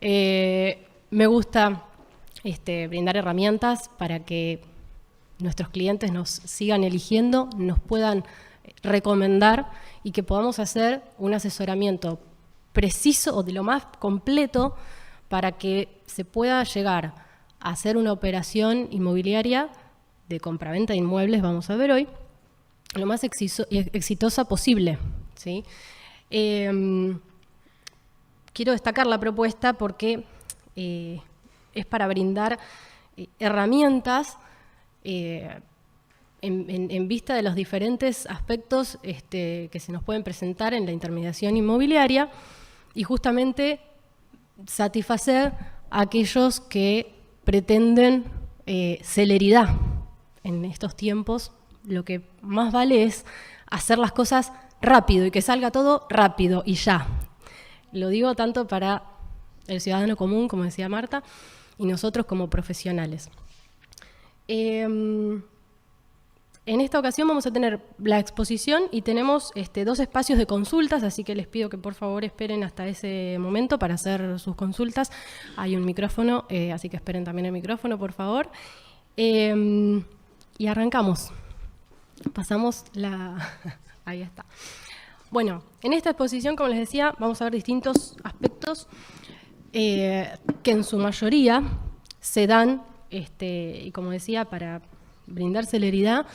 Me gusta brindar herramientas para que nuestros clientes nos sigan eligiendo, nos puedan recomendar y que podamos hacer un asesoramiento preciso o de lo más completo para que se pueda llegar a hacer una operación inmobiliaria de compraventa de inmuebles, vamos a ver hoy, lo más exitosa posible, ¿sí? Quiero destacar la propuesta porque es para brindar herramientas en vista de los diferentes aspectos que se nos pueden presentar en la intermediación inmobiliaria y justamente satisfacer a aquellos que pretenden celeridad. En estos tiempos lo que más vale es hacer las cosas rápido y que salga todo rápido y ya. Lo digo tanto para el ciudadano común, como decía Marta, y nosotros como profesionales. En esta ocasión vamos a tener la exposición y tenemos 2 espacios de consultas, así que les pido que por favor esperen hasta ese momento para hacer sus consultas. Hay un micrófono, así que esperen también el micrófono, por favor. Y arrancamos. Pasamos la... Ahí está. Bueno, en esta exposición, como les decía, vamos a ver distintos aspectos que en su mayoría se dan, y como decía, para brindar celeridad,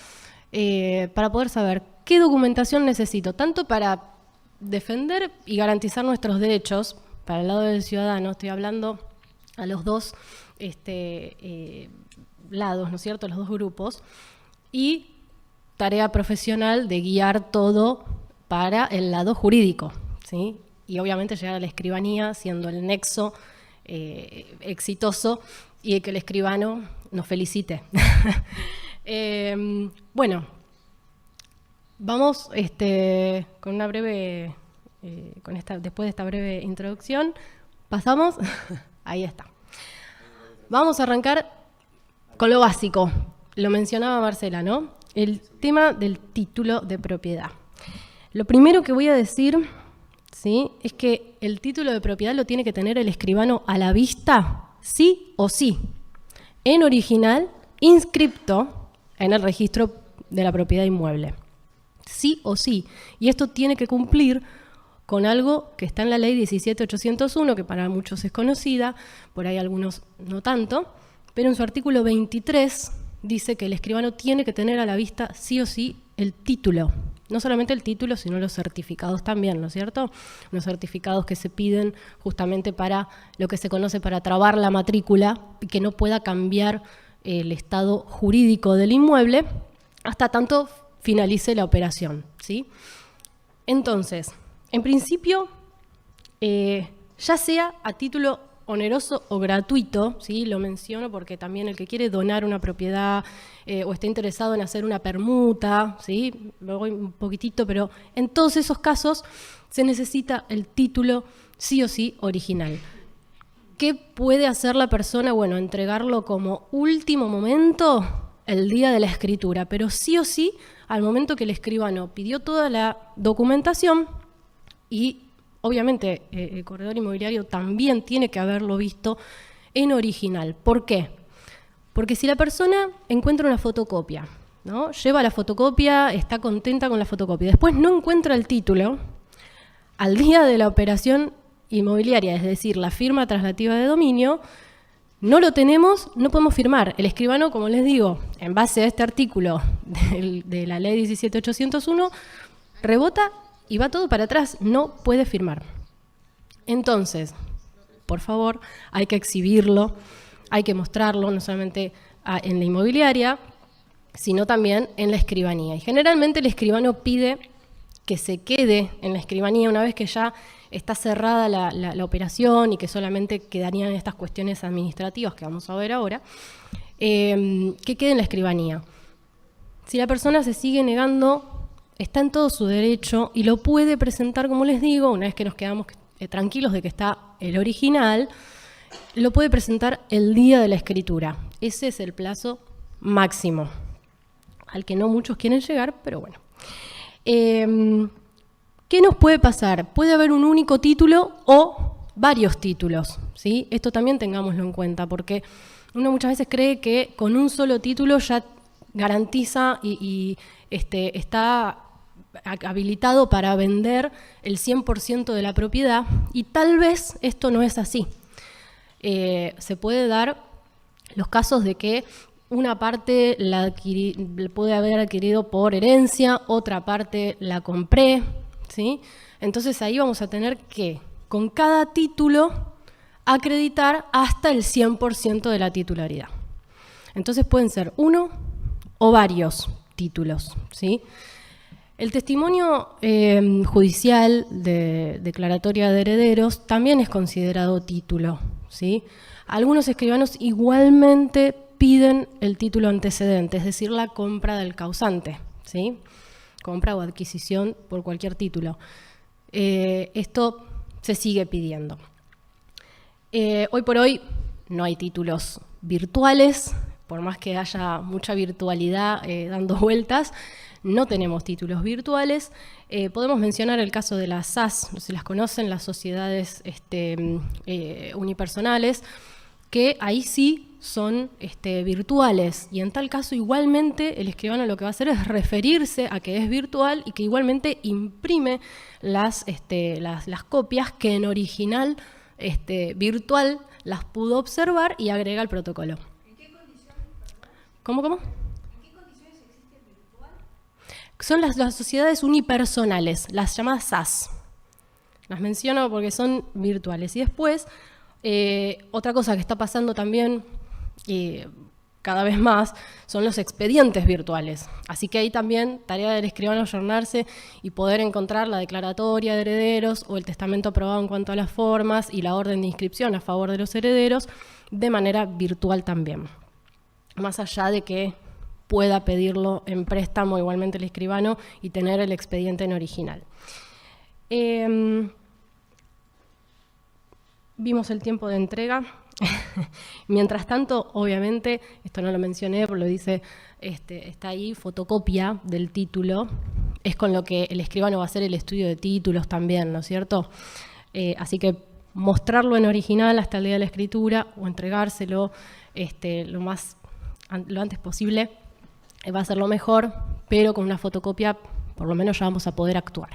para poder saber qué documentación necesito, tanto para defender y garantizar nuestros derechos, para el lado del ciudadano, estoy hablando a los dos lados, ¿no es cierto?, los dos grupos, y tarea profesional de guiar todo para el lado jurídico, ¿sí? Y obviamente llegar a la escribanía siendo el nexo exitoso y que el escribano nos felicite. Bueno, vamos con una breve, después de esta breve introducción, pasamos, ahí está. Vamos a arrancar con lo básico, lo mencionaba Marcela, ¿no? El tema del título de propiedad. Lo primero que voy a decir, ¿sí?, es que el título de propiedad lo tiene que tener el escribano a la vista, sí o sí, en original, inscripto en el registro de la propiedad inmueble. Sí o sí. Y esto tiene que cumplir con algo que está en la ley 17.801, que para muchos es conocida, por ahí algunos no tanto, pero en su artículo 23 dice que el escribano tiene que tener a la vista sí o sí el título. No solamente el título, sino los certificados también, ¿no es cierto? Los certificados que se piden justamente para lo que se conoce para trabar la matrícula y que no pueda cambiar el estado jurídico del inmueble hasta tanto finalice la operación, ¿sí? Entonces, en principio, ya sea a título oneroso o gratuito, ¿sí?, lo menciono porque también el que quiere donar una propiedad o está interesado en hacer una permuta, ¿sí?, me voy un poquitito, pero en todos esos casos se necesita el título sí o sí original. ¿Qué puede hacer la persona? Bueno, entregarlo como último momento el día de la escritura, pero sí o sí al momento que el escribano pidió toda la documentación y obviamente el corredor inmobiliario también tiene que haberlo visto en original. ¿Por qué? Porque si la persona encuentra una fotocopia, ¿no?, lleva la fotocopia, está contenta con la fotocopia, después no encuentra el título, al día de la operación inmobiliaria, es decir, la firma traslativa de dominio, no lo tenemos, no podemos firmar. El escribano, como les digo, en base a este artículo de la ley 17.801, rebota y va todo para atrás, no puede firmar. Entonces, por favor, hay que exhibirlo, hay que mostrarlo, no solamente en la inmobiliaria, sino también en la escribanía. Y generalmente el escribano pide que se quede en la escribanía una vez que ya está cerrada la operación y que solamente quedarían estas cuestiones administrativas que vamos a ver ahora, que quede en la escribanía. Si la persona se sigue negando, está en todo su derecho y lo puede presentar, como les digo, una vez que nos quedamos tranquilos de que está el original, lo puede presentar el día de la escritura. Ese es el plazo máximo, al que no muchos quieren llegar, pero bueno. ¿Qué nos puede pasar? Puede haber un único título o varios títulos, ¿sí? Esto también tengámoslo en cuenta, porque uno muchas veces cree que con un solo título ya garantiza y está habilitado para vender el 100% de la propiedad, y tal vez esto no es así. Se puede dar los casos de que una parte la puede haber adquirido por herencia, otra parte la compré, ¿sí? Entonces ahí vamos a tener que, con cada título, acreditar hasta el 100% de la titularidad. Entonces pueden ser uno o varios títulos, ¿sí? El testimonio judicial de declaratoria de herederos también es considerado título, ¿sí? Algunos escribanos igualmente piden el título antecedente, es decir, la compra del causante, ¿sí? Compra o adquisición por cualquier título. Esto se sigue pidiendo. Hoy por hoy no hay títulos virtuales, por más que haya mucha virtualidad dando vueltas, no tenemos títulos virtuales. Podemos mencionar el caso de las SAS, no sé si las conocen, las sociedades unipersonales, que ahí sí son virtuales, y en tal caso igualmente el escribano lo que va a hacer es referirse a que es virtual y que igualmente imprime las copias que en original virtual las pudo observar y agrega al protocolo. ¿En qué condiciones? ¿Cómo? ¿En qué condiciones existe el virtual? Son las sociedades unipersonales, las llamadas SAS. Las menciono porque son virtuales. Y después, otra cosa que está pasando también cada vez más son los expedientes virtuales. Así que ahí también tarea del escribano ayornarse y poder encontrar la declaratoria de herederos o el testamento aprobado en cuanto a las formas y la orden de inscripción a favor de los herederos de manera virtual también. Más allá de que pueda pedirlo en préstamo igualmente el escribano y tener el expediente en original. Vimos el tiempo de entrega. Mientras tanto, obviamente, esto no lo mencioné, pero lo dice, está ahí, fotocopia del título, es con lo que el escribano va a hacer el estudio de títulos también, ¿no es cierto? Así que mostrarlo en original hasta el día de la escritura o entregárselo lo antes posible va a ser lo mejor, pero con una fotocopia por lo menos ya vamos a poder actuar.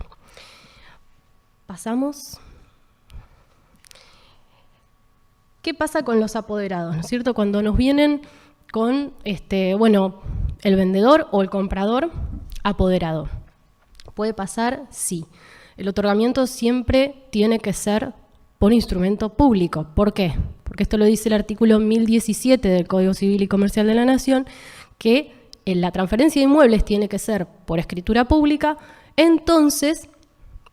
Pasamos. ¿Qué pasa con los apoderados? ¿No es cierto? Cuando nos vienen con el vendedor o el comprador apoderado. ¿Puede pasar? Sí. El otorgamiento siempre tiene que ser por instrumento público. ¿Por qué? Porque esto lo dice el artículo 1017 del Código Civil y Comercial de la Nación, que la transferencia de inmuebles tiene que ser por escritura pública. Entonces,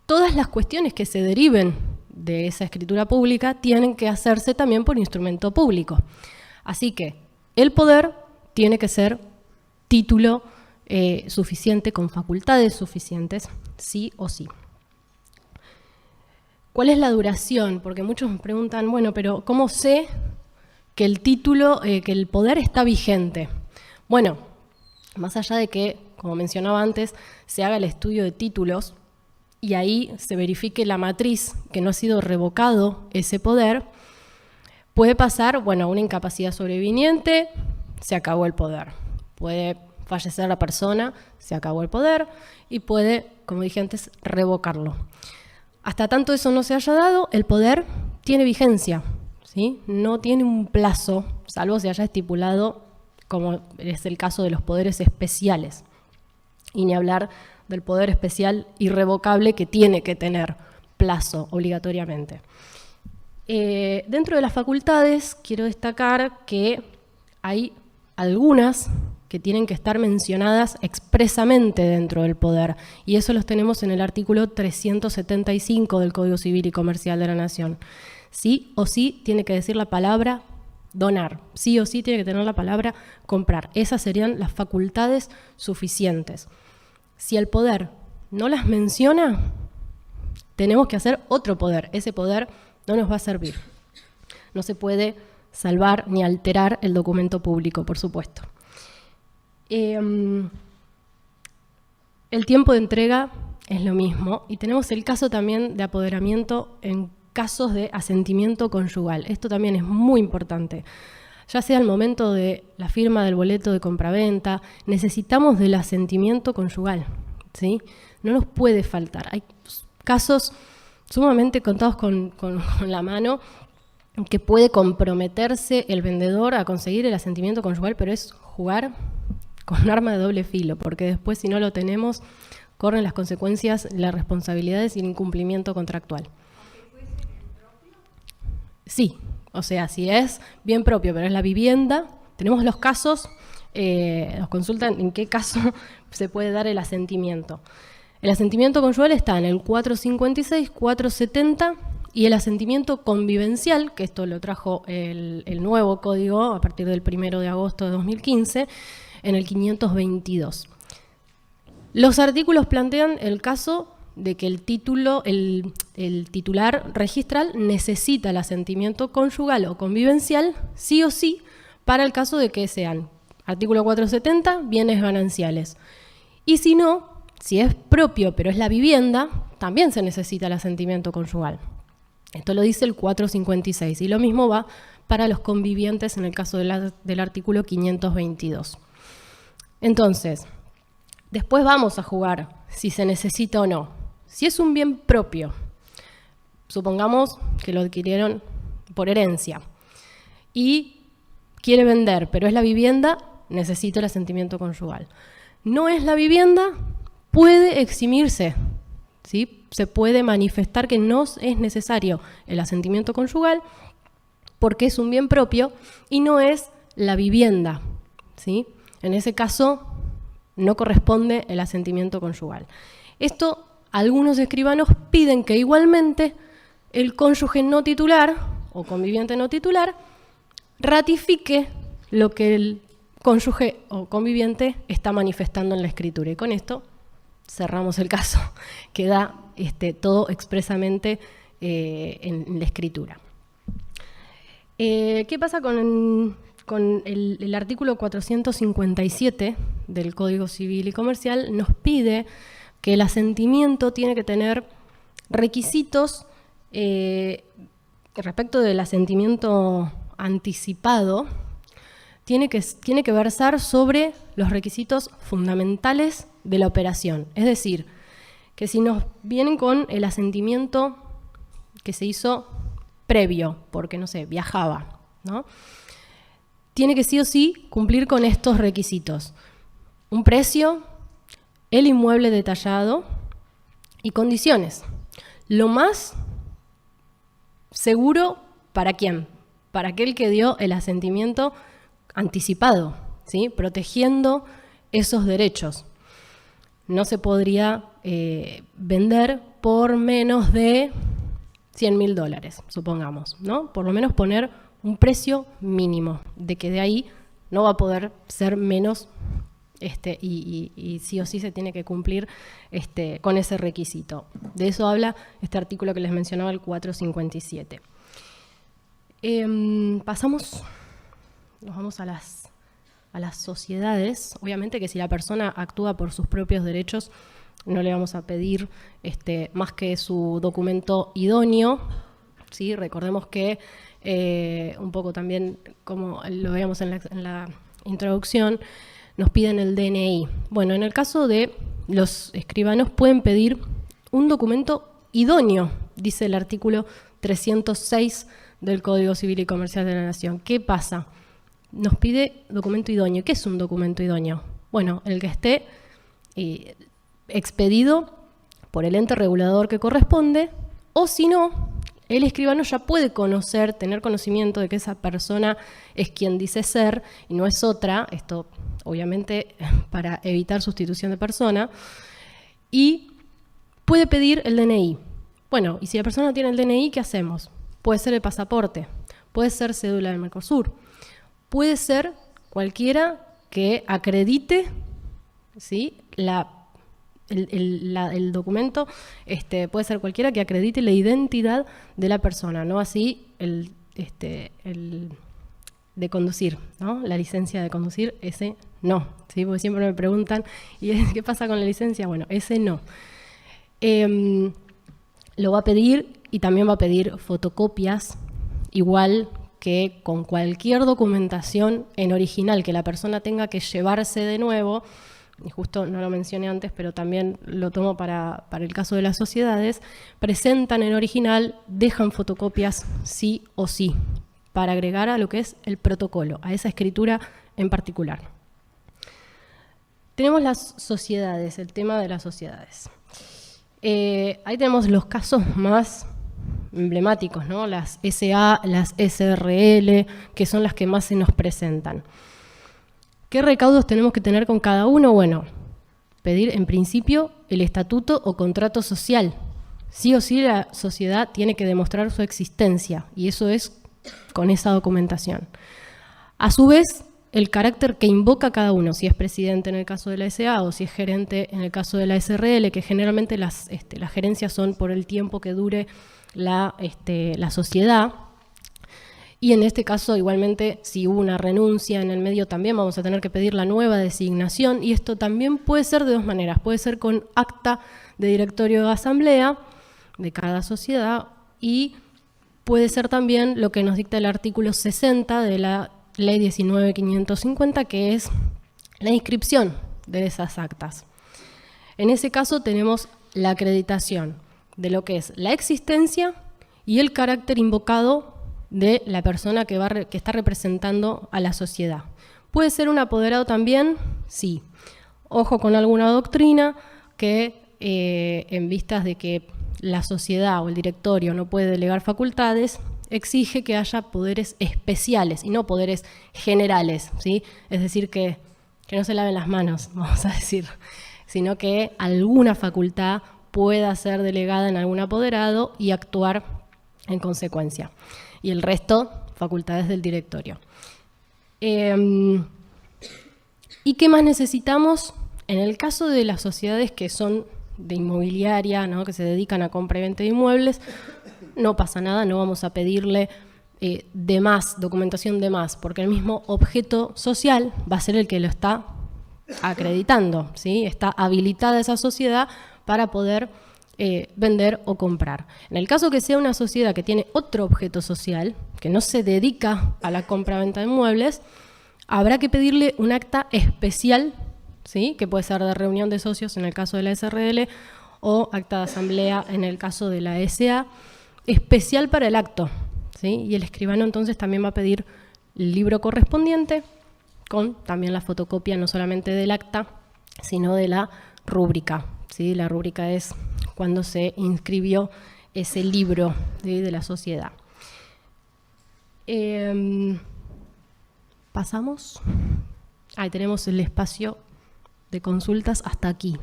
todas las cuestiones que se deriven de esa escritura pública tienen que hacerse también por instrumento público. Así que el poder tiene que ser título suficiente, con facultades suficientes, sí o sí. ¿Cuál es la duración? Porque muchos me preguntan, bueno, pero ¿cómo sé que el título, que el poder está vigente? Bueno, más allá de que, como mencionaba antes, se haga el estudio de títulos, y ahí se verifique la matriz que no ha sido revocado ese poder, puede pasar, una incapacidad sobreviniente, se acabó el poder. Puede fallecer la persona, se acabó el poder, y puede, como dije antes, revocarlo. Hasta tanto eso no se haya dado, el poder tiene vigencia, ¿sí? No tiene un plazo, salvo se haya estipulado, como es el caso de los poderes especiales. Y ni hablar del poder especial irrevocable, que tiene que tener plazo obligatoriamente. Dentro de las facultades quiero destacar que hay algunas que tienen que estar mencionadas expresamente dentro del poder, y eso los tenemos en el artículo 375 del Código Civil y Comercial de la Nación. Sí o sí tiene que decir la palabra donar, sí o sí tiene que tener la palabra comprar. Esas serían las facultades suficientes. Si el poder no las menciona, tenemos que hacer otro poder. Ese poder no nos va a servir. No se puede salvar ni alterar el documento público, por supuesto. El tiempo de entrega es lo mismo. Y tenemos el caso también de apoderamiento en casos de asentimiento conyugal. Esto también es muy importante. Ya sea el momento de la firma del boleto de compraventa, necesitamos del asentimiento conyugal, ¿sí? No nos puede faltar. Hay casos sumamente contados con la mano que puede comprometerse el vendedor a conseguir el asentimiento conyugal, pero es jugar con un arma de doble filo, porque después si no lo tenemos, corren las consecuencias, las responsabilidades y el incumplimiento contractual. Sí, o sea, si es bien propio, pero es la vivienda, tenemos los casos, nos consultan en qué caso se puede dar el asentimiento. El asentimiento conyugal está en el 456, 470 y el asentimiento convivencial, que esto lo trajo el nuevo código a partir del 1 de agosto de 2015, en el 522. Los artículos plantean el caso de que el titular registral necesita el asentimiento conyugal o convivencial, sí o sí, para el caso de que sean, artículo 470, bienes gananciales. Y si no, si es propio pero es la vivienda, también se necesita el asentimiento conyugal. Esto lo dice el 456 y lo mismo va para los convivientes en el caso del artículo 522. Entonces, después vamos a jugar si se necesita o no. Si es un bien propio, supongamos que lo adquirieron por herencia y quiere vender, pero es la vivienda, necesita el asentimiento conyugal. No es la vivienda, puede eximirse, ¿sí? Se puede manifestar que no es necesario el asentimiento conyugal porque es un bien propio y no es la vivienda, ¿sí? En ese caso no corresponde el asentimiento conyugal. Esto, algunos escribanos piden que igualmente el cónyuge no titular o conviviente no titular ratifique lo que el cónyuge o conviviente está manifestando en la escritura. Y con esto cerramos el caso. Queda todo expresamente en la escritura. ¿Qué pasa con el artículo 457 del Código Civil y Comercial? Nos pide que el asentimiento tiene que tener requisitos respecto del asentimiento anticipado, tiene que versar sobre los requisitos fundamentales de la operación. Es decir, que si nos vienen con el asentimiento que se hizo previo, porque, no sé, viajaba, ¿no? Tiene que sí o sí cumplir con estos requisitos. Un precio, el inmueble detallado y condiciones. Lo más seguro, ¿para quién? Para aquel que dio el asentimiento anticipado, ¿sí? Protegiendo esos derechos. No se podría vender por menos de $100.000, supongamos, ¿no? Por lo menos poner un precio mínimo, de que de ahí no va a poder ser menos y sí o sí se tiene que cumplir con ese requisito. De eso habla este artículo que les mencionaba, el 457. Nos vamos a las sociedades. Obviamente que si la persona actúa por sus propios derechos, no le vamos a pedir más que su documento idóneo, ¿sí? Recordemos que un poco también, como lo veíamos en la introducción, nos piden el DNI. Bueno, en el caso de los escribanos pueden pedir un documento idóneo, dice el artículo 306 del Código Civil y Comercial de la Nación. ¿Qué pasa? Nos pide documento idóneo. ¿Qué es un documento idóneo? Bueno, el que esté expedido por el ente regulador que corresponde, o si no, el escribano ya puede tener conocimiento de que esa persona es quien dice ser y no es otra, esto obviamente para evitar sustitución de persona, y puede pedir el DNI. Bueno, y si la persona no tiene el DNI, ¿qué hacemos? Puede ser el pasaporte, puede ser cédula del Mercosur, puede ser cualquiera que acredite, ¿sí? El documento puede ser cualquiera que acredite la identidad de la persona, no así el de conducir, ¿no? La licencia de conducir, ese no, ¿sí? Porque siempre me preguntan, ¿y qué pasa con la licencia? Bueno, ese no. Lo va a pedir y también va a pedir fotocopias, igual que con cualquier documentación en original que la persona tenga que llevarse de nuevo, y justo no lo mencioné antes, pero también lo tomo para el caso de las sociedades, presentan en original, dejan fotocopias sí o sí, para agregar a lo que es el protocolo, a esa escritura en particular. Tenemos las sociedades, el tema de las sociedades. Ahí tenemos los casos más emblemáticos, ¿no? Las SA, las SRL, que son las que más se nos presentan. ¿Qué recaudos tenemos que tener con cada uno? Bueno, pedir en principio el estatuto o contrato social. Sí o sí la sociedad tiene que demostrar su existencia, y eso es con esa documentación. A su vez, el carácter que invoca cada uno, si es presidente en el caso de la SA o si es gerente en el caso de la SRL, que generalmente las gerencias son por el tiempo que dure la sociedad. Y en este caso, igualmente, si hubo una renuncia en el medio, también vamos a tener que pedir la nueva designación, y esto también puede ser de dos maneras. Puede ser con acta de directorio de asamblea de cada sociedad, y puede ser también lo que nos dicta el artículo 60 de la Ley 19.550, que es la inscripción de esas actas. En ese caso tenemos la acreditación de lo que es la existencia y el carácter invocado de la persona que está representando a la sociedad. ¿Puede ser un apoderado también? Sí. Ojo con alguna doctrina que en vistas de que la sociedad o el directorio no puede delegar facultades, exige que haya poderes especiales y no poderes generales, ¿sí? Es decir, que no se laven las manos, vamos a decir, sino que alguna facultad pueda ser delegada en algún apoderado y actuar en consecuencia. Y el resto, facultades del directorio. ¿Y qué más necesitamos? En el caso de las sociedades que son de inmobiliaria, ¿no?, que se dedican a compra y venta de inmuebles, no pasa nada, no vamos a pedirle de más, documentación de más, porque el mismo objeto social va a ser el que lo está acreditando, ¿sí? Está habilitada esa sociedad para poder vender o comprar. En el caso que sea una sociedad que tiene otro objeto social, que no se dedica a la compra-venta de inmuebles, habrá que pedirle un acta especial, ¿sí?, que puede ser de reunión de socios en el caso de la SRL o acta de asamblea en el caso de la SA, especial para el acto, ¿sí? Y el escribano entonces también va a pedir el libro correspondiente con también la fotocopia no solamente del acta, sino de la rúbrica, ¿sí? La rúbrica es cuando se inscribió ese libro, ¿sí?, de la sociedad. Pasamos. Ahí tenemos el espacio de consultas hasta aquí.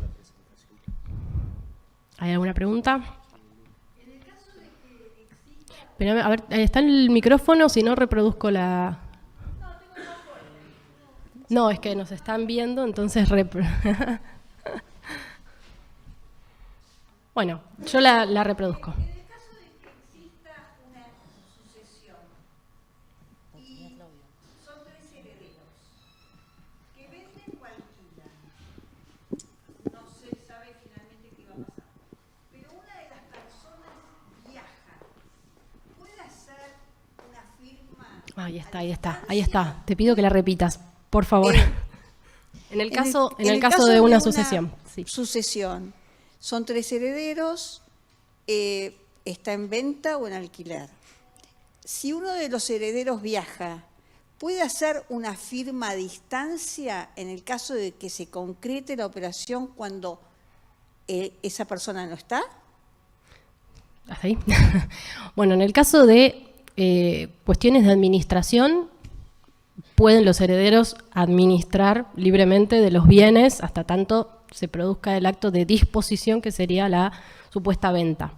¿Hay alguna pregunta? Pero, a ver, ¿está el micrófono? Si no, reproduzco la... No, es que nos están viendo, entonces... Bueno, yo la reproduzco. En el caso de que exista una sucesión y son tres herederos que venden o alquilan, no se sabe finalmente qué va a pasar, pero una de las personas viaja, ¿puede hacer una firma? Ahí está. Te pido que la repitas, por favor. En el caso de una sucesión. Sí. Sucesión. Son tres herederos, está en venta o en alquiler. Si uno de los herederos viaja, ¿puede hacer una firma a distancia en el caso de que se concrete la operación cuando esa persona no está? ¿Hasta ahí? Bueno, en el caso de cuestiones de administración, pueden los herederos administrar libremente de los bienes hasta tanto se produzca el acto de disposición, que sería la supuesta venta.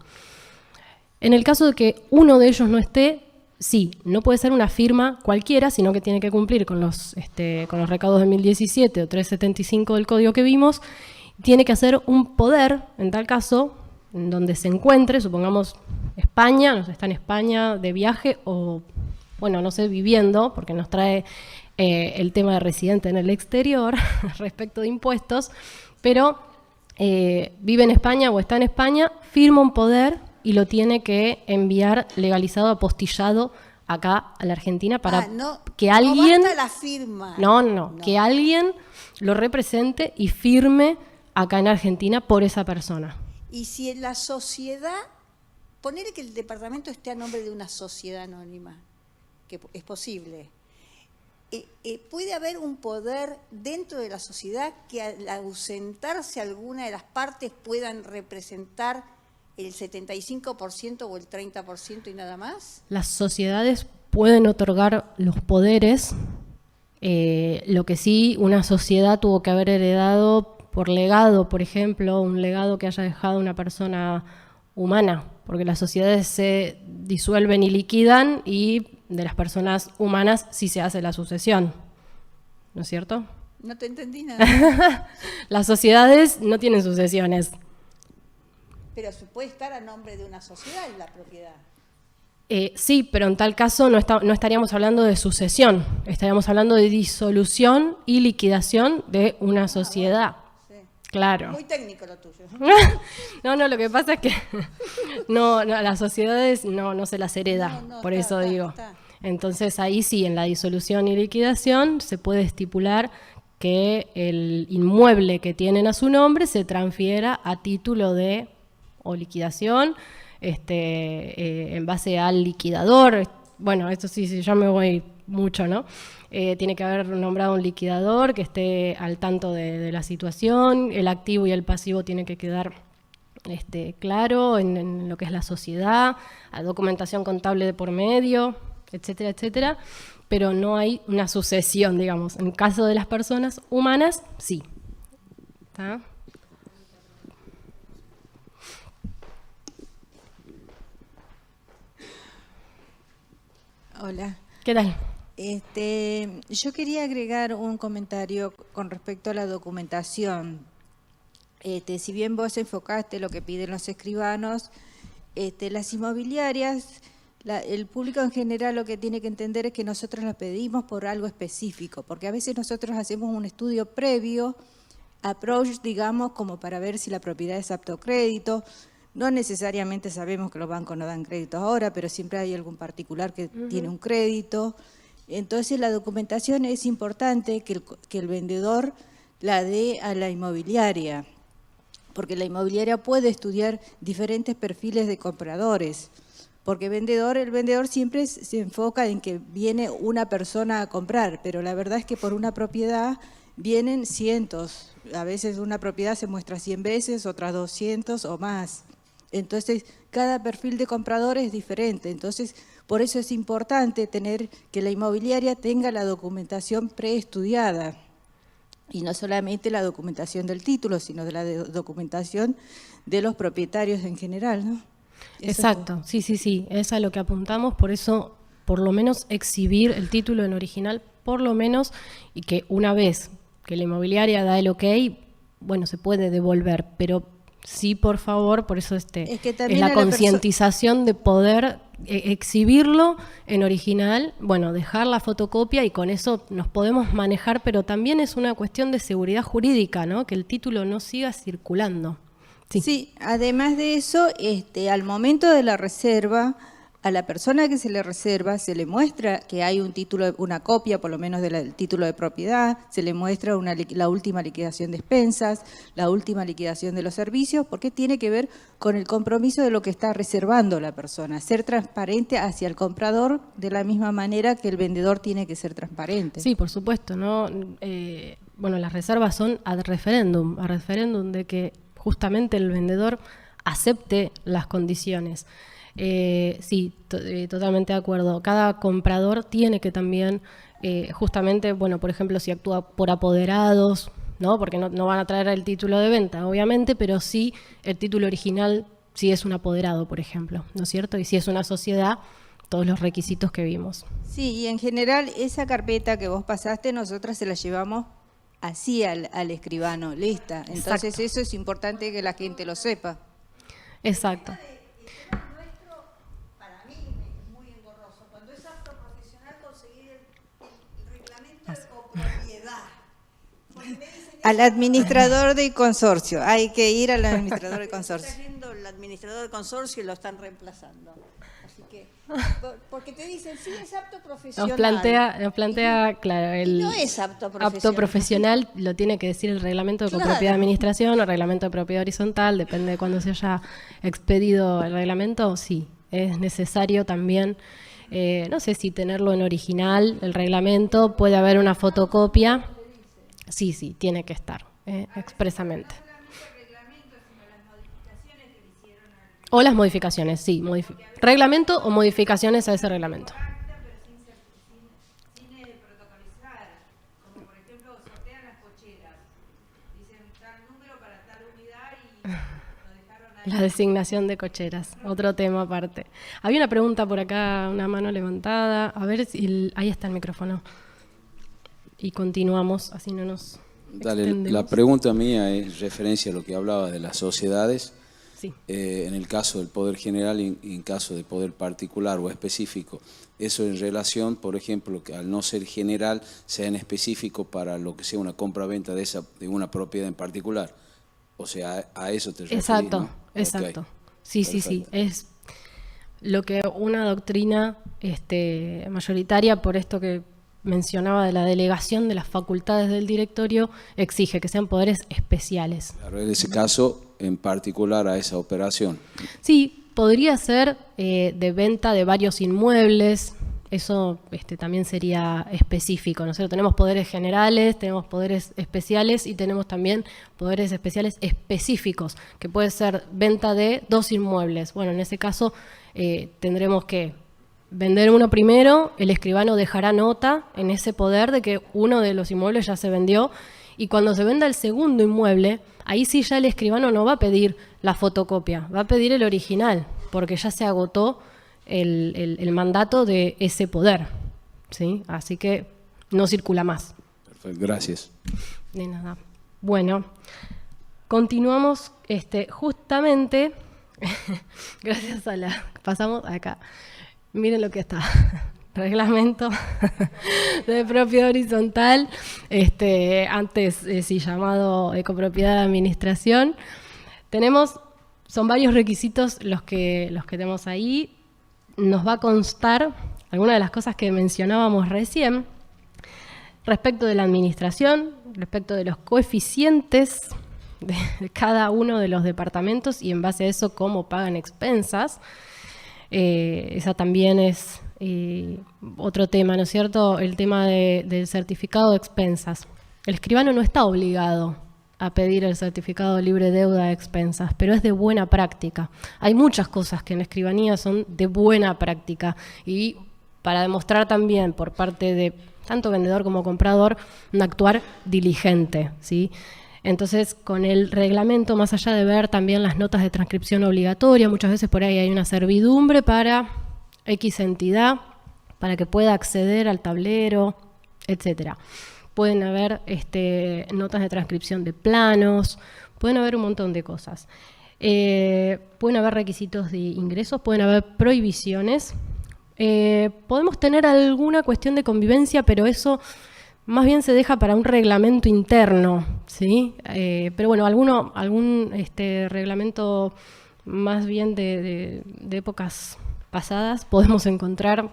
En el caso de que uno de ellos no esté, sí, no puede ser una firma cualquiera, sino que tiene que cumplir con los recaudos de 2017 o 375 del código que vimos, tiene que hacer un poder, en tal caso, en donde se encuentre, supongamos España, no sé, está en España de viaje o, bueno, no sé, viviendo, porque nos trae el tema de residente en el exterior respecto de impuestos, pero vive en España o está en España, firma un poder y lo tiene que enviar legalizado, apostillado acá a la Argentina para que alguien... No basta la firma. No, que alguien lo represente y firme acá en Argentina por esa persona. Y si en la sociedad, poner que el departamento esté a nombre de una sociedad anónima, que es posible, ¿puede haber un poder dentro de la sociedad que al ausentarse alguna de las partes puedan representar el 75% o el 30% y nada más? Las sociedades pueden otorgar los poderes, lo que sí una sociedad tuvo que haber heredado por legado, por ejemplo, un legado que haya dejado una persona humana, porque las sociedades se disuelven y liquidan y de las personas humanas sí se hace la sucesión, ¿no es cierto? No te entendí nada. Las sociedades no tienen sucesiones. Pero se puede estar a nombre de una sociedad la propiedad. Sí, pero en tal caso no estaríamos hablando de sucesión, estaríamos hablando de disolución y liquidación de una sociedad. Bueno, sí. Claro. Muy técnico lo tuyo. No, lo que pasa es que no, las sociedades no se las hereda, por eso digo. Está. Entonces ahí sí, en la disolución y liquidación se puede estipular que el inmueble que tienen a su nombre se transfiera a título de o liquidación, en base al liquidador. Bueno, esto sí, ya me voy mucho, ¿no? Tiene que haber nombrado un liquidador que esté al tanto de la situación, el activo y el pasivo tiene que quedar claro en lo que es la sociedad, la documentación contable de por medio, etcétera, etcétera, pero no hay una sucesión, digamos. En el caso de las personas humanas, sí. ¿Está? Hola. ¿Qué tal? Yo quería agregar un comentario con respecto a la documentación. Si bien vos enfocaste lo que piden los escribanos, las inmobiliarias, el público en general lo que tiene que entender es que nosotros las pedimos por algo específico, porque a veces nosotros hacemos un estudio previo, approach, digamos, como para ver si la propiedad es apto crédito. No necesariamente sabemos que los bancos no dan crédito ahora, pero siempre hay algún particular que tiene un crédito. Entonces la documentación es importante que el vendedor la dé a la inmobiliaria, porque la inmobiliaria puede estudiar diferentes perfiles de compradores, porque el vendedor siempre se enfoca en que viene una persona a comprar, pero la verdad es que por una propiedad vienen cientos. A veces una propiedad se muestra 100 veces, otras 200 o más. Entonces, cada perfil de comprador es diferente. Entonces, por eso es importante que la inmobiliaria tenga la documentación preestudiada. Y no solamente la documentación del título, sino de la documentación de los propietarios en general, ¿no? Exacto, sí, es a lo que apuntamos, por eso, por lo menos, exhibir el título en original, por lo menos, y que una vez que la inmobiliaria da el ok, bueno, se puede devolver, pero sí, por favor, por eso es la concientización de poder exhibirlo en original, bueno, dejar la fotocopia y con eso nos podemos manejar, pero también es una cuestión de seguridad jurídica, ¿no? Que el título no siga circulando. Sí, además de eso, al momento de la reserva, a la persona que se le reserva se le muestra que hay un título, una copia por lo menos del título de propiedad, se le muestra la última liquidación de expensas, la última liquidación de los servicios, porque tiene que ver con el compromiso de lo que está reservando la persona, ser transparente hacia el comprador de la misma manera que el vendedor tiene que ser transparente. Sí, por supuesto, ¿no? Bueno, las reservas son ad referendum de que justamente el vendedor acepte las condiciones. Sí, totalmente de acuerdo. Cada comprador tiene que también, justamente, bueno, por ejemplo, si actúa por apoderados, ¿no? Porque no van a traer el título de venta, obviamente, pero sí el título original, si es un apoderado, por ejemplo, ¿no es cierto? Y si es una sociedad, todos los requisitos que vimos. Sí, y en general esa carpeta que vos pasaste, nosotras se la llevamos así al escribano, lista. Entonces Exacto. Eso es importante que la gente lo sepa. Exacto. Al administrador del consorcio, hay que ir al administrador del consorcio. Está yendo el administrador del consorcio y lo están reemplazando. Así que, porque te dicen, sí, es apto profesional. Nos plantea, claro, el no es apto profesional. Apto profesional lo tiene que decir el reglamento de copropiedad de administración o reglamento de propiedad horizontal, depende de cuándo se haya expedido el reglamento, sí, es necesario también, no sé si tenerlo en original, el reglamento, puede haber una fotocopia, sí, tiene que estar expresamente. O las modificaciones, sí. Reglamento o modificaciones a ese reglamento. La designación de cocheras, otro tema aparte. Había una pregunta por acá, una mano levantada. A ver si ahí está el micrófono. Y continuamos, así no nos extendemos. La pregunta mía es referencia a lo que hablaba de las sociedades. Sí. En el caso del poder general y en caso de poder particular o específico. Eso en relación, por ejemplo, que al no ser general, sea en específico para lo que sea una compra-venta de una propiedad en particular. O sea, a eso te referís, Exacto, ¿no? exacto. Okay. Sí, Perfecto. sí. Es lo que una doctrina mayoritaria, por esto que mencionaba de la delegación de las facultades del directorio, exige que sean poderes especiales. Claro, en ese caso, en particular a esa operación. Sí, podría ser de venta de varios inmuebles, eso también sería específico. Nosotros tenemos poderes generales, tenemos poderes especiales y tenemos también poderes especiales específicos, que puede ser venta de 2 inmuebles. Bueno, en ese caso tendremos que vender uno primero, el escribano dejará nota en ese poder de que uno de los inmuebles ya se vendió, y cuando se venda el segundo inmueble, ahí sí ya el escribano no va a pedir la fotocopia, va a pedir el original, porque ya se agotó el mandato de ese poder, ¿sí? Así que no circula más. Perfecto, gracias. De nada. Bueno, continuamos justamente, gracias a pasamos acá. Miren lo que está. Reglamento de propiedad horizontal, antes sí llamado copropiedad de administración. Son varios requisitos los que tenemos ahí. Nos va a constar algunas de las cosas que mencionábamos recién respecto de la administración, respecto de los coeficientes de cada uno de los departamentos y en base a eso cómo pagan expensas. Esa también es otro tema, ¿no es cierto? El tema del certificado de expensas. El escribano no está obligado a pedir el certificado libre deuda de expensas, pero es de buena práctica. Hay muchas cosas que en la escribanía son de buena práctica y para demostrar también por parte de tanto vendedor como comprador un actuar diligente, ¿sí? Entonces, con el reglamento, más allá de ver también las notas de transcripción obligatoria, muchas veces por ahí hay una servidumbre para X entidad, para que pueda acceder al tablero, etcétera. Pueden haber notas de transcripción de planos, pueden haber un montón de cosas. Pueden haber requisitos de ingresos, pueden haber prohibiciones. Podemos tener alguna cuestión de convivencia, pero eso más bien se deja para un reglamento interno, ¿sí? Pero bueno, algún reglamento más bien de épocas pasadas podemos encontrar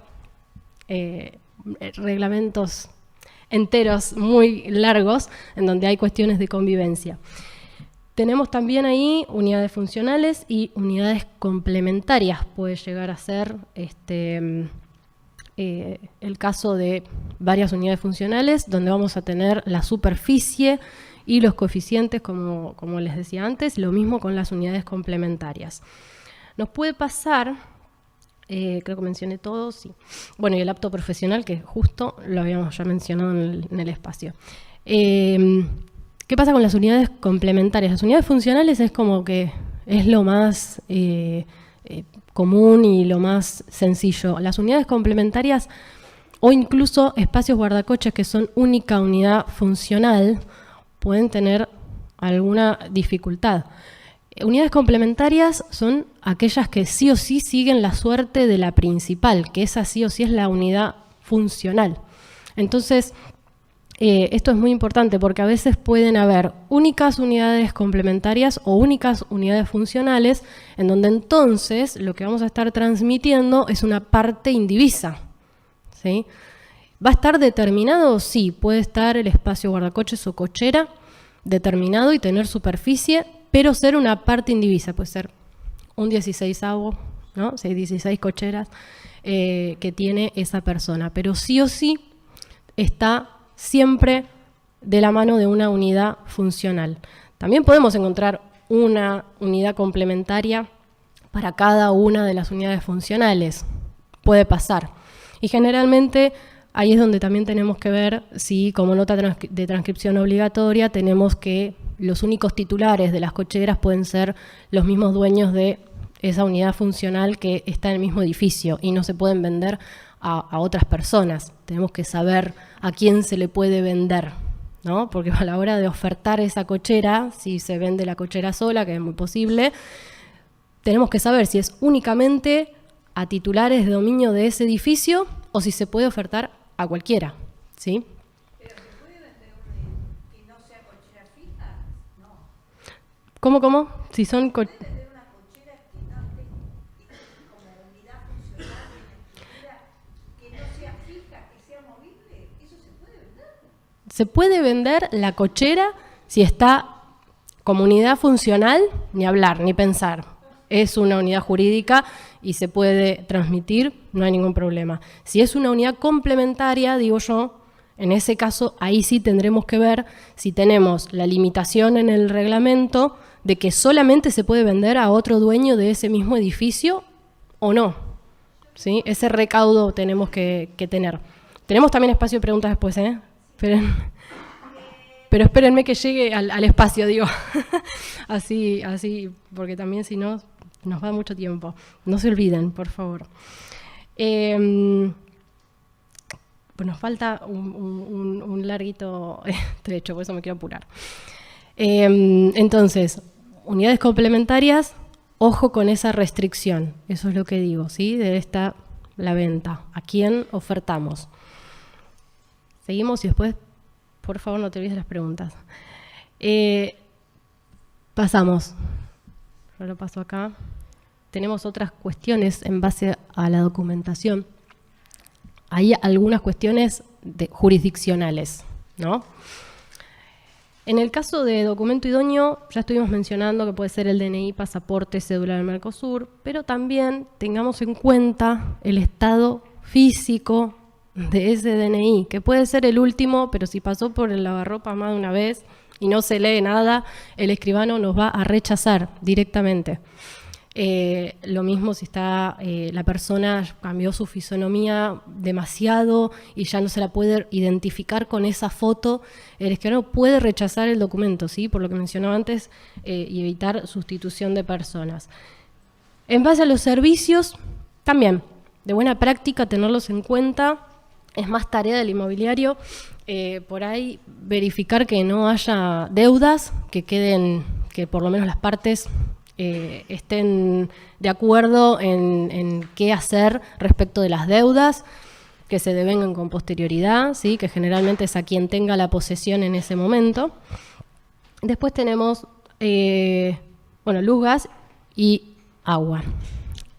reglamentos enteros muy largos en donde hay cuestiones de convivencia. Tenemos también ahí unidades funcionales y unidades complementarias. Puede llegar a ser el caso de varias unidades funcionales donde vamos a tener la superficie y los coeficientes como les decía antes, lo mismo con las unidades complementarias. Nos puede pasar, creo que mencioné todo, sí. Bueno, y el apto profesional, que justo lo habíamos ya mencionado en el espacio. ¿Qué pasa con las unidades complementarias? Las unidades funcionales es como que es lo más común y lo más sencillo. Las unidades complementarias o incluso espacios guardacoches que son única unidad funcional pueden tener alguna dificultad. Unidades complementarias son aquellas que sí o sí siguen la suerte de la principal, que esa sí o sí es la unidad funcional. Entonces, esto es muy importante porque a veces pueden haber únicas unidades complementarias o únicas unidades funcionales, en donde entonces lo que vamos a estar transmitiendo es una parte indivisa, ¿sí? ¿Va a estar determinado? Sí, puede estar el espacio guardacoches o cochera determinado y tener superficie, pero ser una parte indivisa, puede ser un 16avo, ¿no? 16 cocheras que tiene esa persona, pero sí o sí está siempre de la mano de una unidad funcional. También podemos encontrar una unidad complementaria para cada una de las unidades funcionales. Puede pasar. Y generalmente ahí es donde también tenemos que ver si, como nota de transcripción obligatoria, tenemos que los únicos titulares de las cocheras pueden ser los mismos dueños de esa unidad funcional que está en el mismo edificio y no se pueden vender a otras personas. Tenemos que saber a quién se le puede vender, ¿no? Porque a la hora de ofertar esa cochera, si se vende la cochera sola, que es muy posible, tenemos que saber si es únicamente a titulares de dominio de ese edificio o si se puede ofertar a cualquiera, ¿sí? ¿Pero se puede vender una que no sea cochera fija? No. ¿Cómo? Si son ¿Puede vender una cochera que no esté como unidad funcional en la estructura, que no sea fija, que sea movible? ¿Eso se puede vender? se puede vender la cochera si está como unidad funcional, ni hablar, ni pensar. Es una unidad jurídica y se puede transmitir, no hay ningún problema. Si es una unidad complementaria, digo yo, en ese caso ahí sí tendremos que ver si tenemos la limitación en el reglamento de que solamente se puede vender a otro dueño de ese mismo edificio o no, ¿sí? Ese recaudo tenemos que tener. Tenemos también espacio de preguntas después, ¿eh? Pero espérenme que llegue al espacio, digo. así, porque también si no, nos va mucho tiempo. No se olviden, por favor. Pues nos falta un larguito trecho, por eso me quiero apurar. Entonces, unidades complementarias, ojo con esa restricción. Eso es lo que digo, ¿sí? De la venta. ¿A quién ofertamos? Seguimos y después, por favor, no te olvides las preguntas. Pasamos. Yo lo paso acá. Tenemos otras cuestiones en base a la documentación. Hay algunas cuestiones jurisdiccionales, ¿no? En el caso de documento idóneo, ya estuvimos mencionando que puede ser el DNI, pasaporte, cédula del Mercosur, pero también tengamos en cuenta el estado físico de ese DNI, que puede ser el último, pero si pasó por el lavarropa más de una vez y no se lee nada, el escribano nos va a rechazar directamente. Lo mismo si está la persona cambió su fisonomía demasiado y ya no se la puede identificar con esa foto, el escribano puede rechazar el documento, ¿sí? Por lo que mencionaba antes, y evitar sustitución de personas. En base a los servicios, también, de buena práctica tenerlos en cuenta. Es más tarea del inmobiliario por ahí verificar que no haya deudas, que por lo menos las partes estén de acuerdo en qué hacer respecto de las deudas, que se devengan con posterioridad, ¿sí? Que generalmente es a quien tenga la posesión en ese momento. Después tenemos luz, gas y agua.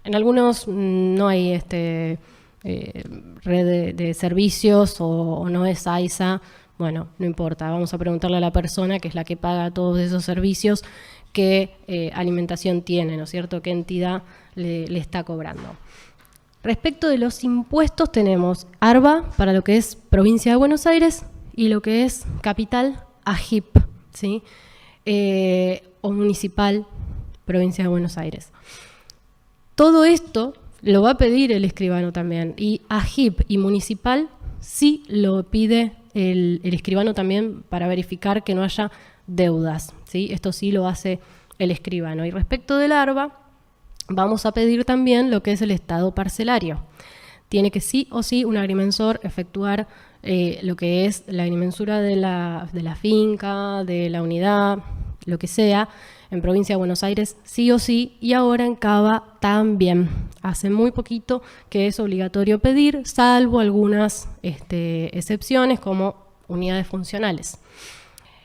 En algunos no hay red de servicios o no es AISA, bueno, no importa, vamos a preguntarle a la persona que es la que paga todos esos servicios qué alimentación tiene, ¿no es cierto?, qué entidad le está cobrando. Respecto de los impuestos tenemos ARBA para lo que es Provincia de Buenos Aires y lo que es Capital, AGIP, ¿sí? O Municipal, Provincia de Buenos Aires. Todo esto lo va a pedir el escribano también, y AGIP y Municipal sí lo pide el escribano también para verificar que no haya deudas, ¿sí? Esto sí lo hace el escribano. Y respecto del ARBA, vamos a pedir también lo que es el estado parcelario. Tiene que sí o sí un agrimensor efectuar lo que es la agrimensura de la finca, de la unidad, lo que sea, en Provincia de Buenos Aires sí o sí, y ahora en Cava también. Hace muy poquito que es obligatorio pedir, salvo algunas excepciones como unidades funcionales.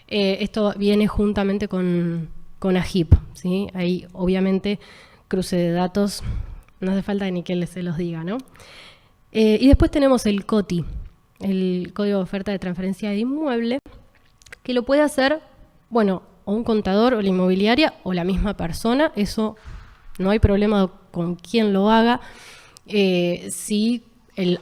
Esto viene juntamente con AGIP, ¿sí? Ahí obviamente cruce de datos, no hace falta ni que se los diga, ¿no? Y después tenemos el COTI, el Código de Oferta de Transferencia de Inmueble, que lo puede hacer, bueno, o un contador o la inmobiliaria o la misma persona. Eso no hay problema con quién lo haga. Si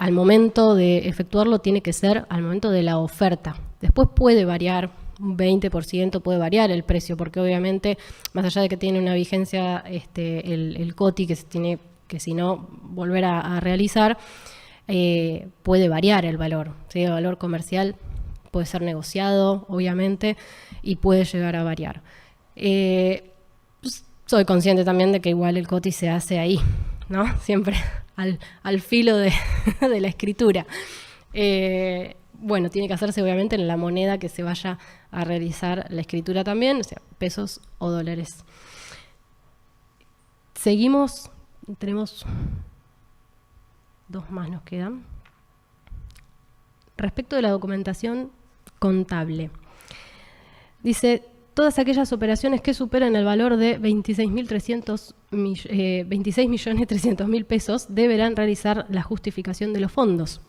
al momento de efectuarlo tiene que ser al momento de la oferta. Después puede variar, un 20% puede variar el precio, porque obviamente, más allá de que tiene una vigencia el COTI, que se tiene que, si no, volver a realizar, puede variar el valor, ¿sí? El valor comercial puede ser negociado, obviamente, y puede llegar a variar. Soy consciente también de que igual el COTI se hace ahí, ¿no? Siempre al filo de la escritura. Bueno, tiene que hacerse obviamente en la moneda que se vaya a realizar la escritura también, o sea, pesos o dólares. Seguimos, tenemos 2 más nos quedan. Respecto de la documentación contable, dice, todas aquellas operaciones que superen el valor de 26.300.000 pesos deberán realizar la justificación de los fondos.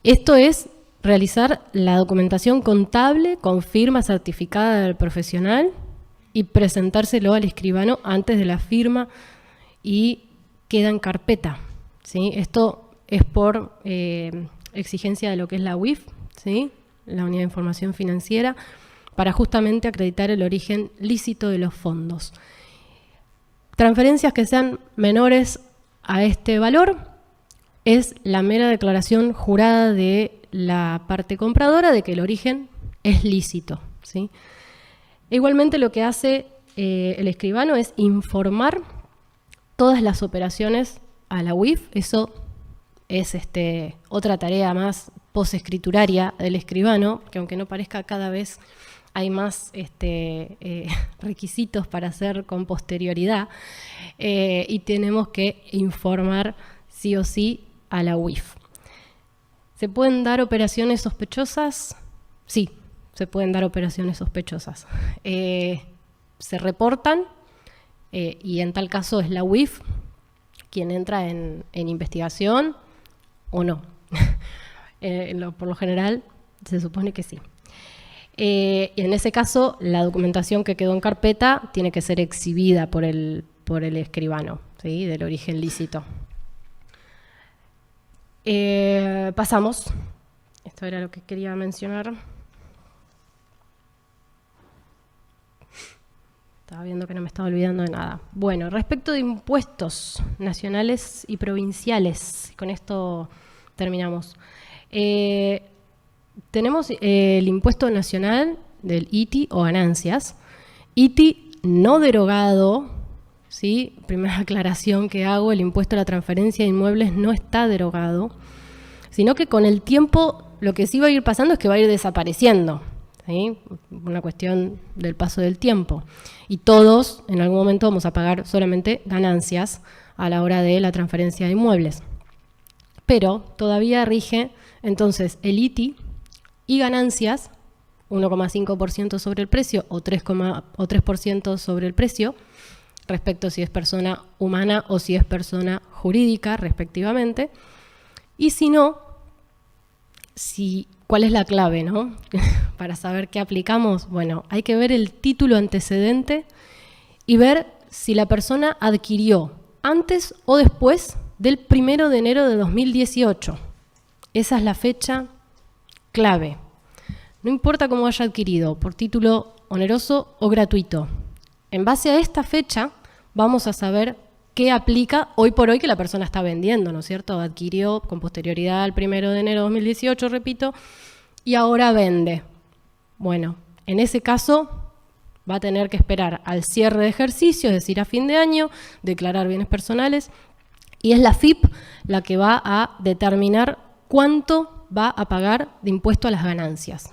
Esto es realizar la documentación contable con firma certificada del profesional y presentárselo al escribano antes de la firma y queda en carpeta, ¿sí? Esto es por exigencia de lo que es la UIF, ¿sí? La Unidad de Información Financiera, para justamente acreditar el origen lícito de los fondos. Transferencias que sean menores a este valor es la mera declaración jurada de la parte compradora de que el origen es lícito, ¿sí? Igualmente lo que hace el escribano es informar todas las operaciones a la UIF. Eso es otra tarea más posescrituraria del escribano, que aunque no parezca, cada vez hay más requisitos para hacer con posterioridad, y tenemos que informar sí o sí a la UIF. ¿Se pueden dar operaciones sospechosas? Sí, se pueden dar operaciones sospechosas. Se reportan y en tal caso es la UIF quien entra en investigación o no. Por lo general se supone que sí. Y en ese caso la documentación que quedó en carpeta tiene que ser exhibida por el escribano, ¿sí? Del origen lícito. Pasamos. Esto era lo que quería mencionar. Estaba viendo que no me estaba olvidando de nada. Bueno, respecto de impuestos nacionales y provinciales, con esto terminamos. Tenemos el impuesto nacional del ITI o ganancias. ITI no derogado, ¿sí? Primera aclaración que hago, el impuesto a la transferencia de inmuebles no está derogado, sino que con el tiempo lo que sí va a ir pasando es que va a ir desapareciendo, ¿sí? Una cuestión del paso del tiempo. Y todos en algún momento vamos a pagar solamente ganancias a la hora de la transferencia de inmuebles. Pero todavía rige entonces el ITI y ganancias, 1,5% sobre el precio o 3% sobre el precio, respecto si es persona humana o si es persona jurídica, respectivamente. Y si no, ¿cuál es la clave, no? Para saber qué aplicamos, bueno, hay que ver el título antecedente y ver si la persona adquirió antes o después del 1 de enero de 2018. Esa es la fecha clave. No importa cómo haya adquirido, por título oneroso o gratuito. En base a esta fecha vamos a saber qué aplica hoy por hoy que la persona está vendiendo, ¿no es cierto? Adquirió con posterioridad al 1 de enero de 2018, repito, y ahora vende. Bueno, en ese caso va a tener que esperar al cierre de ejercicio, es decir, a fin de año, declarar bienes personales, y es la FIP la que va a determinar cuánto va a pagar de impuesto a las ganancias.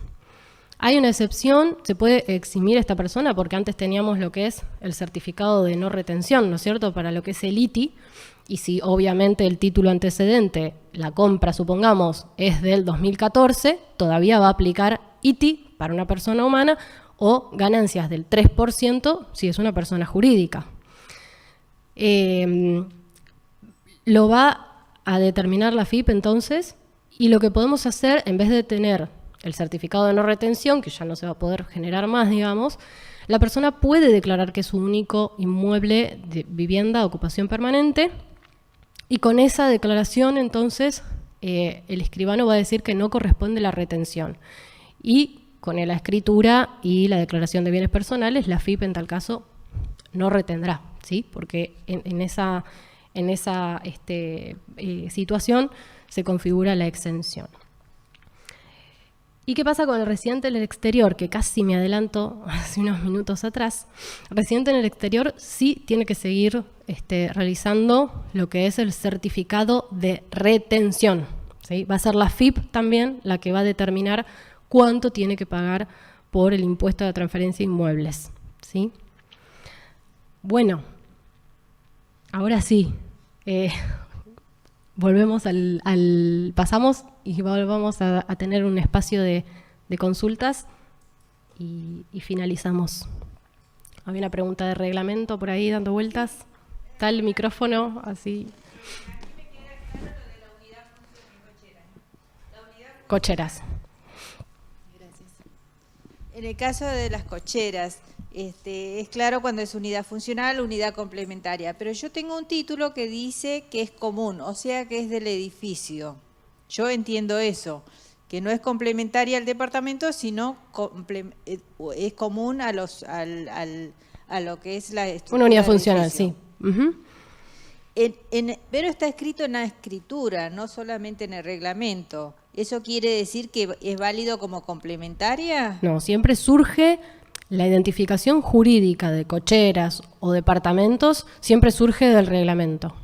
Hay una excepción, se puede eximir a esta persona porque antes teníamos lo que es el certificado de no retención, ¿no es cierto?, para lo que es el ITI, y si obviamente el título antecedente, la compra, supongamos, es del 2014, todavía va a aplicar ITI para una persona humana o ganancias del 3% si es una persona jurídica. Lo va a determinar la FIP entonces, y lo que podemos hacer, en vez de tener el certificado de no retención, que ya no se va a poder generar más, digamos, la persona puede declarar que es su único inmueble de vivienda, ocupación permanente, y con esa declaración entonces el escribano va a decir que no corresponde la retención. Y con la escritura y la declaración de bienes personales, la FIP en tal caso no retendrá, ¿sí? Porque en esa situación se configura la exención. ¿Y qué pasa con el residente en el exterior? Que casi me adelanto hace unos minutos atrás. El residente en el exterior sí tiene que seguir realizando lo que es el certificado de retención, ¿sí? Va a ser la FIP también la que va a determinar cuánto tiene que pagar por el impuesto de transferencia de inmuebles, ¿sí? Bueno, ahora sí. Volvemos pasamos y vamos a tener un espacio de consultas y finalizamos. Había una pregunta de reglamento por ahí dando vueltas. Está el micrófono, así. Cocheras. Gracias. En el caso de las cocheras, es claro cuando es unidad funcional, unidad complementaria, pero yo tengo un título que dice que es común, o sea que es del edificio. Yo entiendo eso, que no es complementaria al departamento, sino es común a lo que es la estructura. Una unidad del funcional, edificio. sí. Uh-huh. Pero está escrito en la escritura, no solamente en el reglamento. ¿Eso quiere decir que es válido como complementaria? No, siempre surge la identificación jurídica de cocheras o departamentos, siempre surge del reglamento.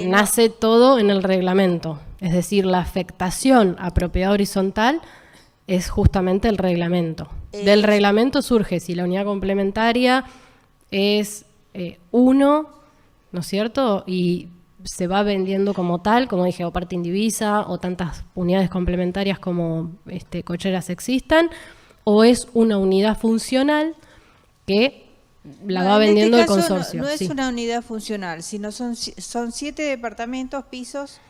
Nace todo en el reglamento, es decir, la afectación a propiedad horizontal es justamente el reglamento. Del reglamento surge si la unidad complementaria es 1, ¿no es cierto? Y se va vendiendo como tal, como dije, o parte indivisa, o tantas unidades complementarias como cocheras existan, o es una unidad funcional que la va vendiendo el consorcio. No es sí. una unidad funcional, sino son 7 departamentos, pisos,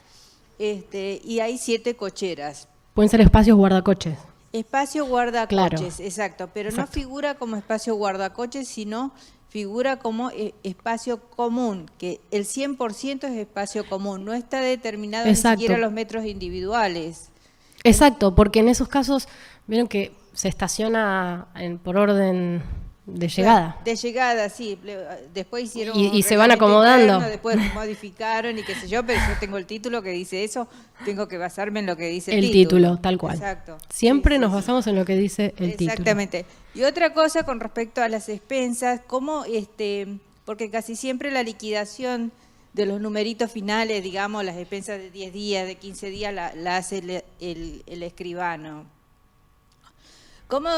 y hay 7 cocheras. Pueden ser espacios guardacoches. Espacio guardacoches, Claro. exacto, pero Exacto. no figura como espacio guardacoches, sino figura como espacio común, que el 100% es espacio común, no está determinado Exacto. ni siquiera los metros individuales. Exacto, porque en esos casos, vieron que se estaciona por orden de llegada. De llegada, sí. Después hicieron Y un se van reglamento acomodando. interno, después modificaron y qué sé yo, pero yo tengo el título que dice eso, tengo que basarme en lo que dice El título, tal cual. Exacto. Siempre Sí, nos sí, basamos en lo que dice el título. exactamente. Y otra cosa con respecto a las expensas, cómo porque casi siempre la liquidación de los numeritos finales, digamos, las expensas de 10 días, de 15 días, la hace el escribano. ¿Cómo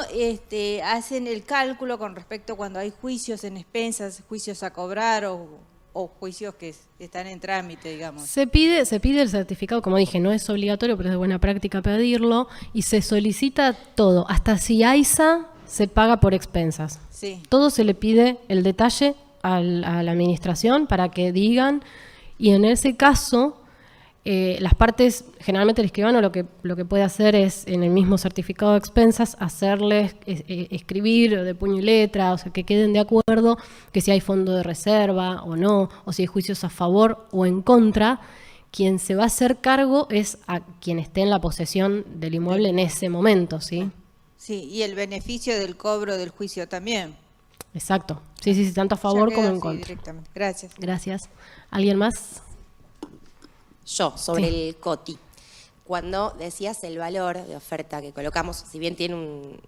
hacen el cálculo con respecto cuando hay juicios en expensas, juicios a cobrar o juicios que están en trámite, digamos? Se pide el certificado, como dije, no es obligatorio, pero es de buena práctica pedirlo, y se solicita todo, hasta si AISA se paga por expensas. Sí. Todo se le pide el detalle a la administración para que digan, y en ese caso las partes, generalmente el escribano lo que puede hacer es en el mismo certificado de expensas hacerles escribir de puño y letra, o sea, que queden de acuerdo que si hay fondo de reserva o no, o si hay juicios a favor o en contra. Quien se va a hacer cargo es a quien esté en la posesión del inmueble en ese momento, ¿sí? Sí, y el beneficio del cobro del juicio también. Exacto. Sí, tanto a favor Ya como queda en así contra. directamente. Gracias. Gracias. ¿Alguien más? Yo, sobre Sí. el COTI. Cuando decías el valor de oferta que colocamos, si bien tiene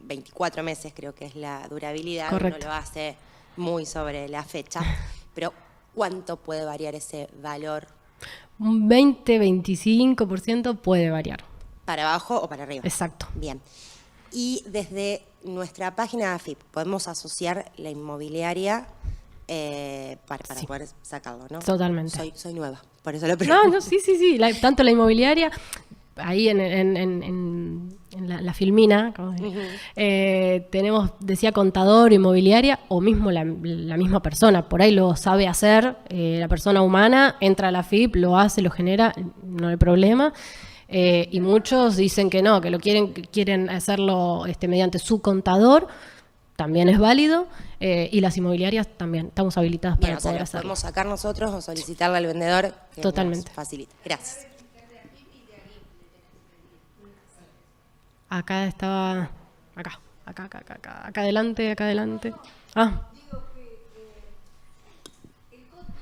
24 meses, creo que es la durabilidad, Correcto. uno lo hace muy sobre la fecha, pero ¿cuánto puede variar ese valor? Un 20-25% puede variar. ¿Para abajo o para arriba? Exacto. Bien. Y desde nuestra página de AFIP, ¿podemos asociar la inmobiliaria para Sí. poder sacarlo, ¿no? Totalmente. Soy nueva, por eso lo pregunto. No, sí. Tanto la inmobiliaria, ahí en la filmina, como tenemos, decía contador, inmobiliaria, o mismo la misma persona. Por ahí lo sabe hacer la persona humana, entra a la FIP, lo hace, lo genera, no hay problema. Y muchos dicen que no, que quieren hacerlo mediante su contador, también es válido. Y las inmobiliarias también, estamos habilitadas para Bien, o sea, poder lo hacerlo. podemos sacar nosotros o solicitarle al vendedor que Totalmente. nos facilite. Gracias. Acá estaba, acá adelante. Ah, Digo que el COTI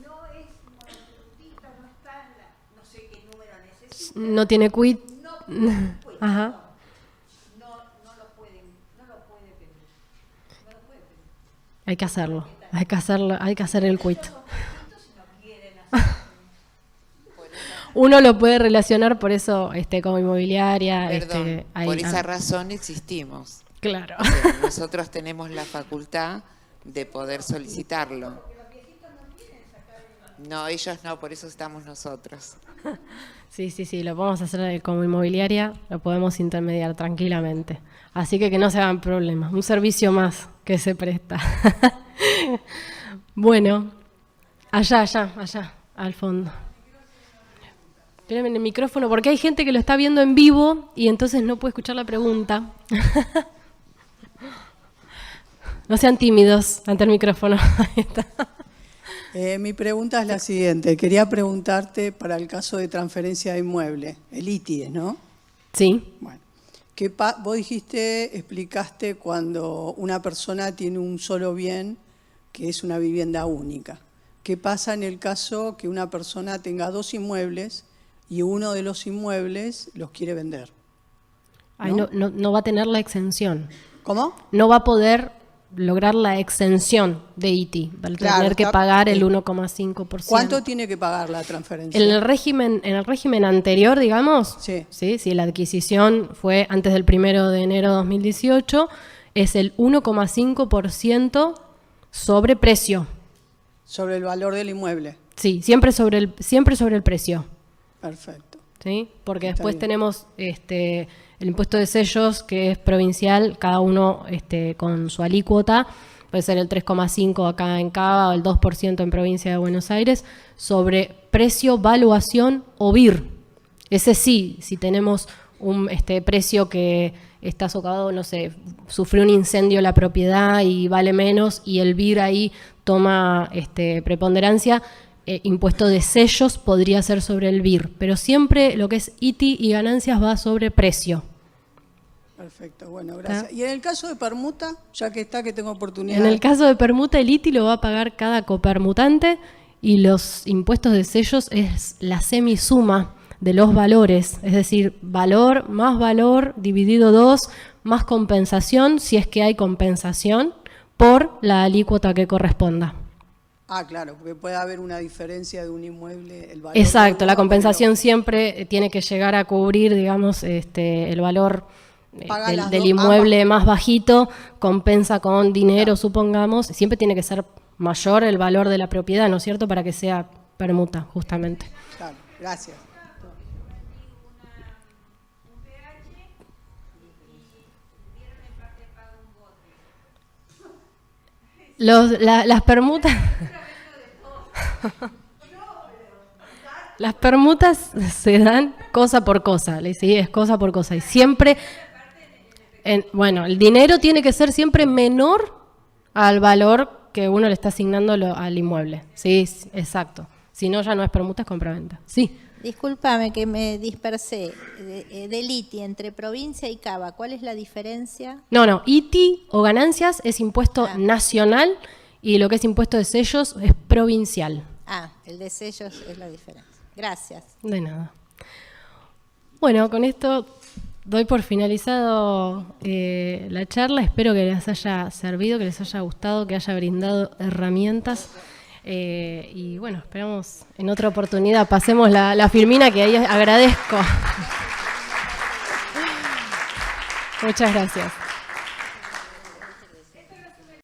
no es monotributista, no está en la, no sé qué número necesita, no tiene quit. no puede, Ajá. no lo puede pedir, no lo puede pedir. Hay que hacerlo, hay que hacer el quit. Uno lo puede relacionar por eso como inmobiliaria. Perdón, ahí, por esa razón existimos. Claro. Nosotros tenemos la facultad de poder solicitarlo. No, ellos no, por eso estamos nosotros. Sí, lo podemos hacer como inmobiliaria, lo podemos intermediar tranquilamente. Así que no se hagan problemas, un servicio más que se presta. Bueno, allá, al fondo. Espérenme en el micrófono, porque hay gente que lo está viendo en vivo y entonces no puede escuchar la pregunta. No sean tímidos ante el micrófono. Ahí está. Mi pregunta es la siguiente. Quería preguntarte para el caso de transferencia de inmueble, el ITIE, ¿no? Sí. Bueno, vos explicaste cuando una persona tiene un solo bien, que es una vivienda única. ¿Qué pasa en el caso que una persona tenga dos inmuebles y uno de los inmuebles los quiere vender? Ay, no va a tener la exención. ¿Cómo? No va a poder lograr la exención de ITI. Va a tener que pagar el 1,5%. ¿Cuánto tiene que pagar la transferencia? En el régimen anterior, digamos, Sí. si la adquisición fue antes del 1 de enero de 2018, es el 1,5% sobre precio. Sobre el valor del inmueble. Sí, siempre sobre el precio. Perfecto. ¿Sí? Porque Está después bien. tenemos el impuesto de sellos, que es provincial, cada uno con su alícuota, puede ser el 3,5% acá en Cava o el 2% en provincia de Buenos Aires, sobre precio, valuación o BIR. Ese sí, si tenemos un precio que está socavado, no sé, sufrió un incendio la propiedad y vale menos y el BIR ahí toma preponderancia, impuesto de sellos podría ser sobre el BIR, pero siempre lo que es ITI y ganancias va sobre precio. Perfecto, bueno, gracias. ¿Y en el caso de permuta, ya que está, que tengo oportunidad? En el caso de permuta, el ITI lo va a pagar cada copermutante y los impuestos de sellos es la semisuma de los valores, es decir, valor dividido 2 más compensación, si es que hay compensación, por la alícuota que corresponda. Ah, claro, porque puede haber una diferencia de un inmueble, el valor. Exacto, de la uno, compensación siempre tiene que llegar a cubrir, digamos, el valor Paga las del dos, inmueble más bajito, compensa con dinero, supongamos, siempre tiene que ser mayor el valor de la propiedad, ¿no es cierto?, para que sea permuta, justamente. Claro, gracias. Las permutas... Las permutas se dan cosa por cosa, ¿sí? Es cosa por cosa. Y siempre, bueno, el dinero tiene que ser siempre menor al valor que uno le está asignando al inmueble. Sí, exacto. Si no, ya no es permuta, es compraventa. Sí. Discúlpame que me dispersé. Del ITI entre provincia y Cava, ¿cuál es la diferencia? No, ITI o ganancias es impuesto nacional y lo que es impuesto de sellos es provincial. Ah, el de sellos es la diferencia. Gracias. De nada. Bueno, con esto doy por finalizado la charla. Espero que les haya servido, que les haya gustado, que haya brindado herramientas. Y bueno, esperamos en otra oportunidad. Pasemos la filmina, que ahí agradezco. Muchas gracias.